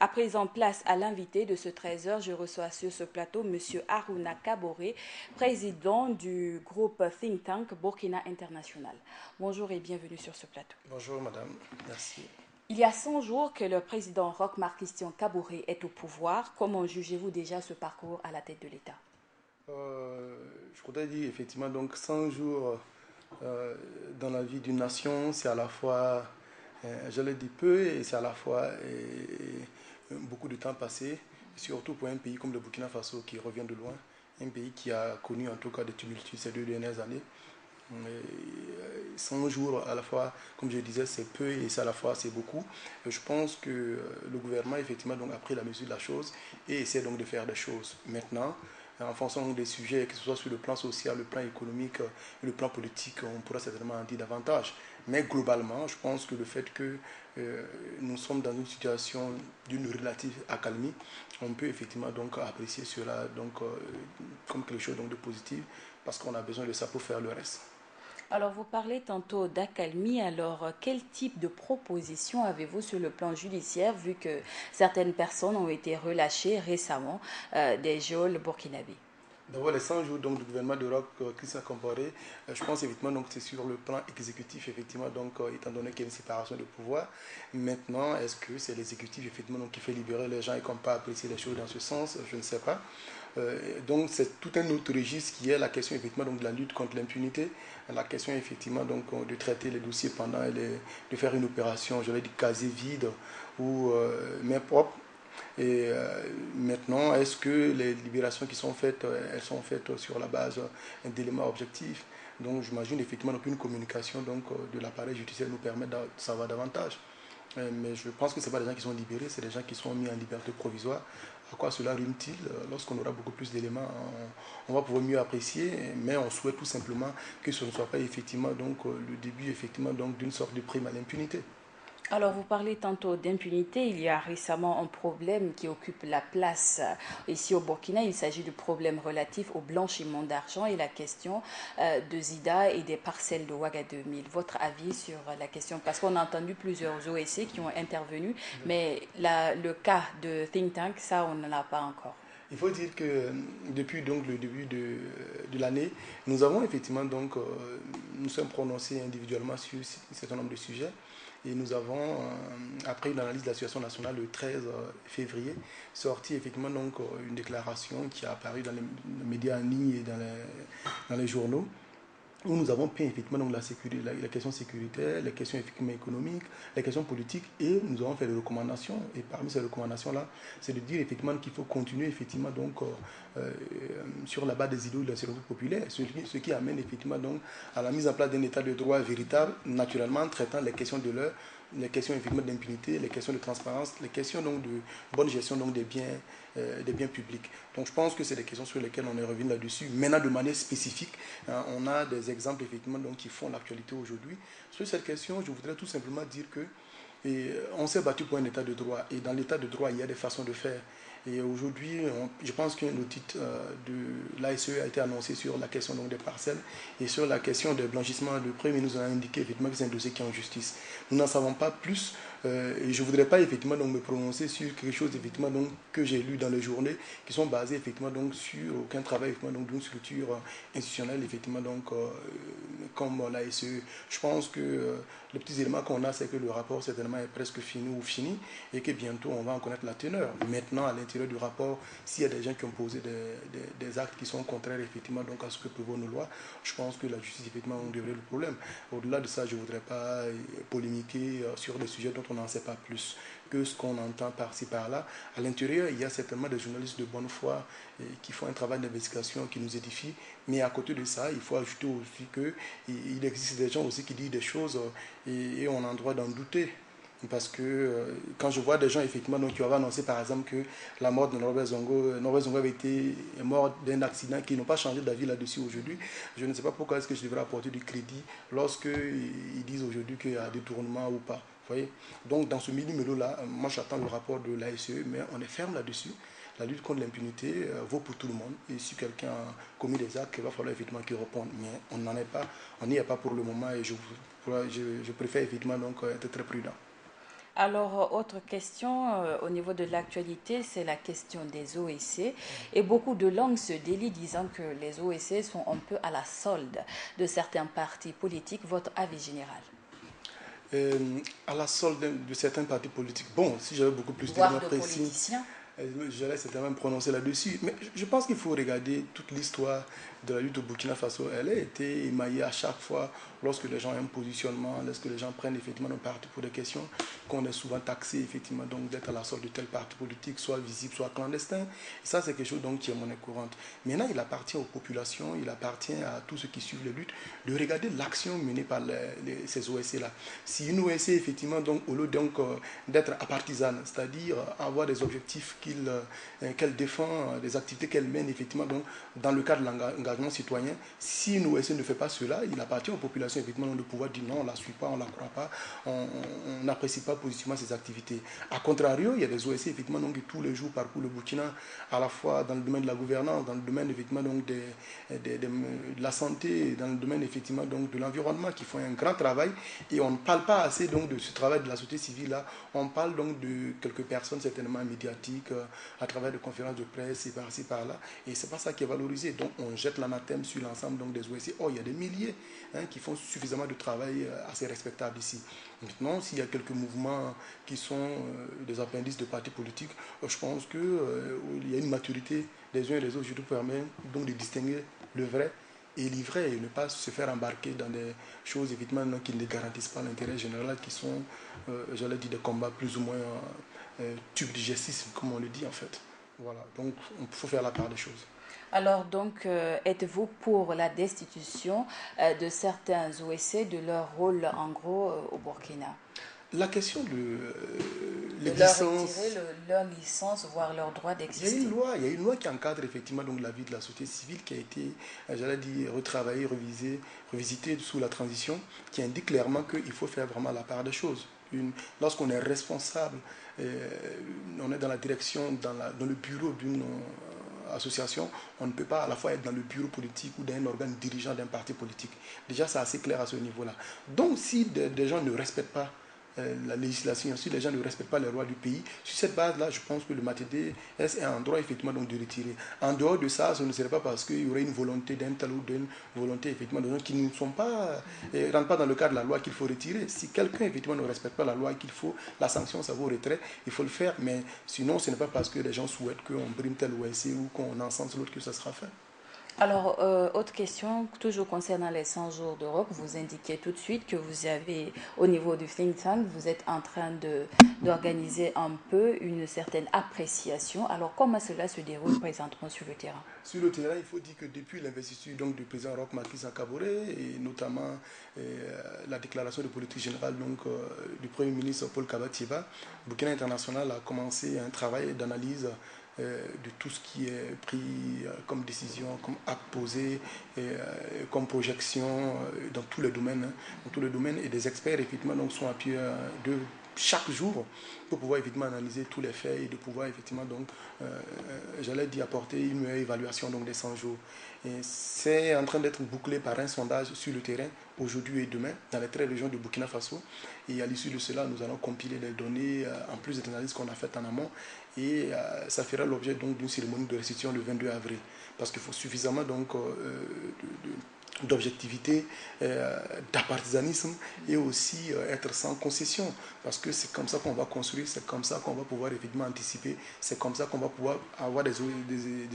À présent, place à l'invité de ce 13h. Je reçois sur ce plateau M. Harouna Kaboré, président du groupe Think Tank Burkina International. Bonjour et bienvenue sur ce plateau. Bonjour madame, merci. Il y a 100 jours que le président Roch Marc Christian Kaboré est au pouvoir. Comment jugez-vous déjà ce parcours à la tête de l'État? Je voudrais dire effectivement donc 100 jours dans la vie d'une nation, c'est à la fois, je le dis peu, et c'est à la fois beaucoup de temps passé, surtout pour un pays comme le Burkina Faso qui revient de loin, un pays qui a connu en tout cas des tumultudes ces 2 dernières années. 100 jours à la fois, comme je disais, c'est peu et c'est à la fois c'est beaucoup. Je pense que le gouvernement effectivement donc a pris la mesure de la chose et essaie donc de faire des choses. Maintenant, en fonction des sujets, que ce soit sur le plan social, le plan économique, le plan politique, on pourra certainement en dire davantage. Mais globalement, je pense que le fait que nous sommes dans une situation d'une relative accalmie, on peut effectivement donc apprécier cela donc, comme quelque chose donc de positif parce qu'on a besoin de ça pour faire le reste. Alors, vous parlez tantôt d'accalmie. Alors, quel type de proposition avez-vous sur le plan judiciaire, vu que certaines personnes ont été relâchées récemment des geôles burkinabés? D'abord, les 100 jours donc, du gouvernement de Roch Christian Compaoré, je pense effectivement donc c'est sur le plan exécutif, effectivement, donc, étant donné qu'il y a une séparation de pouvoir. Maintenant, est-ce que c'est l'exécutif effectivement donc, qui fait libérer les gens et qu'on peut apprécier les choses dans ce sens? Je ne sais pas. Donc c'est tout un autre registre qui est la question effectivement donc, de la lutte contre l'impunité, la question effectivement donc, de traiter les dossiers pendant et de faire une opération, je vais dire quasi vide ou main propre. Et maintenant, est-ce que les libérations qui sont faites, elles sont faites sur la base d'éléments objectifs? Donc j'imagine effectivement qu'une communication donc, de l'appareil judiciaire nous permet de savoir davantage. Mais je pense que ce n'est pas des gens qui sont libérés, c'est des gens qui sont mis en liberté provisoire. À quoi cela rime-t-il? Lorsqu'on aura beaucoup plus d'éléments, on va pouvoir mieux apprécier, mais on souhaite tout simplement que ce ne soit pas effectivement donc, le début effectivement donc, d'une sorte de prime à l'impunité. Alors, vous parlez tantôt d'impunité. Il y a récemment un problème qui occupe la place ici au Burkina. Il s'agit du problème relatif au blanchiment d'argent et la question de Zida et des parcelles de Ouaga 2000. Votre avis sur la question? Parce qu'on a entendu plusieurs OSC qui ont intervenu, mais le cas de Think Tank, ça, on n'en a pas encore. Il faut dire que depuis donc, le début de l'année, nous avons effectivement donc, nous sommes prononcés individuellement sur un certain nombre de sujets et nous avons, après une analyse de la situation nationale le 13 février, sorti effectivement donc, une déclaration qui a apparu dans les médias en ligne et dans les journaux où nous avons peint effectivement donc la question sécuritaire, les questions effectivement économiques, les questions politiques, et nous avons fait des recommandations. Et parmi ces recommandations-là, c'est de dire effectivement qu'il faut continuer effectivement donc sur la base des idéaux de la sécurité populaire, ce qui amène effectivement donc à la mise en place d'un état de droit véritable, naturellement traitant les questions de l'heure, les questions effectivement d'impunité, les questions de transparence, les questions donc de bonne gestion donc des biens publics. Donc je pense que c'est des questions sur lesquelles on est revenu là-dessus. Maintenant, de manière spécifique, on a des exemples effectivement donc, qui font l'actualité aujourd'hui. Sur cette question, je voudrais tout simplement dire que on s'est battu pour un état de droit. Et dans l'état de droit, il y a des façons de faire. Et aujourd'hui, je pense qu'un audit de l'ASE a été annoncé sur la question donc, des parcelles et sur la question des blanchissement. Le Premier ministre nous a indiqué effectivement que c'est un dossier qui est en justice. Nous n'en savons pas plus et je ne voudrais pas effectivement donc, me prononcer sur quelque chose effectivement, donc, que j'ai lu dans les journaux qui sont basés effectivement, donc, sur aucun travail d'une structure institutionnelle effectivement, donc, comme l'ASE. Je pense que les petits éléments qu'on a, c'est que le rapport certainement est presque fini ou fini et que bientôt on va en connaître la teneur. Maintenant, à l'intérieur du rapport, s'il y a des gens qui ont posé des actes qui sont contraires effectivement donc, à ce que prévoient nos lois, je pense que la justice effectivement on devrait le problème. Au-delà de ça, je ne voudrais pas polémiquer sur des sujets dont on n'en sait pas plus que ce qu'on entend par-ci par-là. À l'intérieur, il y a certainement des journalistes de bonne foi qui font un travail d'investigation qui nous édifie, mais à côté de ça, il faut ajouter aussi qu'il existe des gens aussi qui disent des choses et on a le droit d'en douter. Parce que quand je vois des gens effectivement donc, qui avaient annoncé par exemple que la mort de Norbert Zongo avait été mort d'un accident, qui n'ont pas changé d'avis là-dessus aujourd'hui, je ne sais pas pourquoi est-ce que je devrais apporter du crédit lorsqu'ils disent aujourd'hui qu'il y a des tournements ou pas. Vous voyez. Donc dans ce milieu-là, moi j'attends le rapport de l'ASE, mais on est ferme là-dessus. La lutte contre l'impunité vaut pour tout le monde. Et si quelqu'un a commis des actes, il va falloir effectivement qu'il réponde. Mais on n'en est pas, on n'y est pas pour le moment et je préfère effectivement donc être très prudent. Alors, autre question au niveau de l'actualité, c'est la question des OSC. Et beaucoup de langues se délient disant que les OSC sont un peu à la solde de certains partis politiques. Votre avis général? À la solde de certains partis politiques. Bon, si j'avais beaucoup plus Voire d'éléments de précis, politiciens? j'allais certainement me prononcer là-dessus. Mais je pense qu'il faut regarder toute l'histoire de la lutte au Burkina Faso. Elle a été émaillée à chaque fois lorsque les gens ont un positionnement, lorsque les gens prennent effectivement un parti pour des questions, qu'on est souvent taxé effectivement donc d'être à la solde de tel parti politique, soit visible, soit clandestin. Et ça, c'est quelque chose donc qui est monnaie courante. Maintenant, il appartient aux populations, il appartient à tous ceux qui suivent les luttes de regarder l'action menée par ces OSC-là. Si une OSC, effectivement, donc, au lieu donc d'être apartisane, c'est-à-dire avoir des objectifs qu'elle défend, des activités qu'elle mène, effectivement, donc, dans le cadre de l'engagement citoyen, si une OSC ne fait pas cela, il appartient aux populations, effectivement, de pouvoir dire non, on ne la suit pas, on ne la croit pas, on n'apprécie pas positivement ses activités. A contrario, il y a des OSC, effectivement, donc, qui tous les jours parcourent le Burkina, à la fois dans le domaine de la gouvernance, dans le domaine, effectivement, donc, de la santé, dans le domaine, effectivement, donc, de l'environnement, qui font un grand travail. Et on ne parle pas assez donc, de ce travail de la société civile-là. On parle donc de quelques personnes certainement médiatiques, à travers des conférences de presse, et par-ci, par-là. Et c'est pas ça qui est valorisé. Donc on jette l'anathème sur l'ensemble donc, des OSC. Oh, il y a des milliers qui font suffisamment de travail assez respectable ici. Maintenant, s'il y a quelques mouvements qui sont des appendices de partis politiques, je pense qu'il y a une maturité des uns et des autres, je te permets donc de distinguer le vrai et l'ivrer et ne pas se faire embarquer dans des choses évidemment qui ne garantissent pas l'intérêt général, qui sont, j'allais dire, des combats plus ou moins tubes digestifs, comme on le dit en fait. Voilà, donc il faut faire la part des choses. Alors donc, êtes-vous pour la destitution de certains OSC de leur rôle en gros au Burkina? La question De les leur retirer licences, leur licence, voire leur droit il y a une d'exister? loi, il y a une loi qui encadre effectivement donc la vie de la société civile qui a été, j'allais dire, retravaillée, revisée, revisitée sous la transition, qui indique clairement qu'il faut faire vraiment la part des choses. Lorsqu'on est responsable, on est dans la direction, dans le bureau d'une association, on ne peut pas à la fois être dans le bureau politique ou d'un organe dirigeant d'un parti politique. Déjà, c'est assez clair à ce niveau-là. Donc, si des gens ne respectent pas la législation, si les gens ne respectent pas les lois du pays, sur cette base-là, je pense que le MATD est un droit effectivement donc de retirer. En dehors de ça, ce ne serait pas parce qu'il y aurait une volonté d'un tel ou d'une volonté effectivement de gens qui ne sont pas, rentrent pas dans le cadre de la loi qu'il faut retirer. Si quelqu'un effectivement ne respecte pas la loi qu'il faut, la sanction, ça vaut retrait, il faut le faire. Mais sinon, ce n'est pas parce que les gens souhaitent qu'on brime tel OSC ou qu'on encense l'autre que ça sera fait. Alors, autre question, toujours concernant les 100 jours d'Europe, vous indiquez tout de suite que vous avez, au niveau du think tank, vous êtes en train d'organiser un peu une certaine appréciation. Alors, comment cela se déroule présentement sur le terrain? Sur le terrain, il faut dire que depuis l'investiture donc, du président Roch Marc Kaboré et notamment la déclaration de politique générale donc, du Premier ministre Paul Kabatieba, Burkina International a commencé un travail d'analyse de tout ce qui est pris comme décision, comme acte posé, comme projection dans tous les domaines. Dans tous les domaines et des experts effectivement donc, sont appuyés de chaque jour pour pouvoir effectivement analyser tous les faits et de pouvoir effectivement donc j'allais dire apporter une meilleure évaluation donc des 100 jours. Et c'est en train d'être bouclé par un sondage sur le terrain aujourd'hui et demain dans les 13 régions de Burkina Faso. Et à l'issue de cela, nous allons compiler les données en plus des analyses qu'on a faites en amont et ça fera l'objet donc d'une cérémonie de restitution le 22 avril parce qu'il faut suffisamment donc d'objectivité, d'apartisanisme et aussi être sans concession parce que c'est comme ça qu'on va construire, c'est comme ça qu'on va pouvoir évidemment anticiper, c'est comme ça qu'on va pouvoir avoir des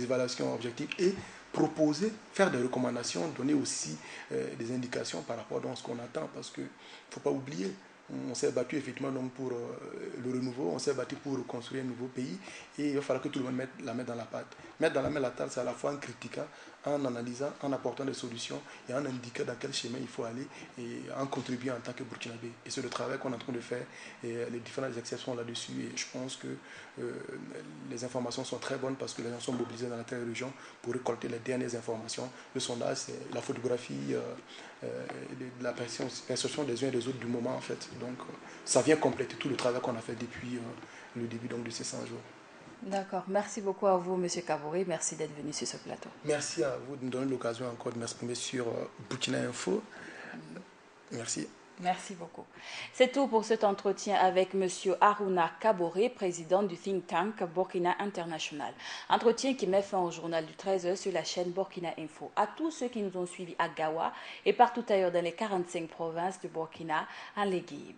évaluations objectives et proposer, faire des recommandations, donner aussi des indications par rapport à ce qu'on attend parce qu'il ne faut pas oublier, on s'est battu effectivement donc pour le renouveau, on s'est battu pour construire un nouveau pays et il va falloir que tout le monde mette la main dans la pâte. Mettre dans la main la table, c'est à la fois en critiquant, en analysant, en apportant des solutions et en indiquant dans quel chemin il faut aller et en contribuant en tant que Burkinabé. Et c'est le travail qu'on est en train de faire et les différentes exceptions là-dessus. Et je pense que les informations sont très bonnes parce que les gens sont mobilisés dans la terre région pour récolter les dernières informations. Le sondage, c'est la photographie de la perception des uns et des autres du moment en fait. Donc ça vient compléter tout le travail qu'on a fait depuis le début donc, de ces 100 jours. D'accord. Merci beaucoup à vous, Monsieur Kabouri. Merci d'être venu sur ce plateau. Merci à vous de me donner l'occasion encore de m'exprimer sur Burkina Info. Merci. Merci beaucoup. C'est tout pour cet entretien avec M. Aruna Kaboré, président du think tank Burkina International. Entretien qui met fin au journal du 13h sur la chaîne Burkina Info. À tous ceux qui nous ont suivis à Gawa et partout ailleurs dans les 45 provinces du Burkina, en Guibe.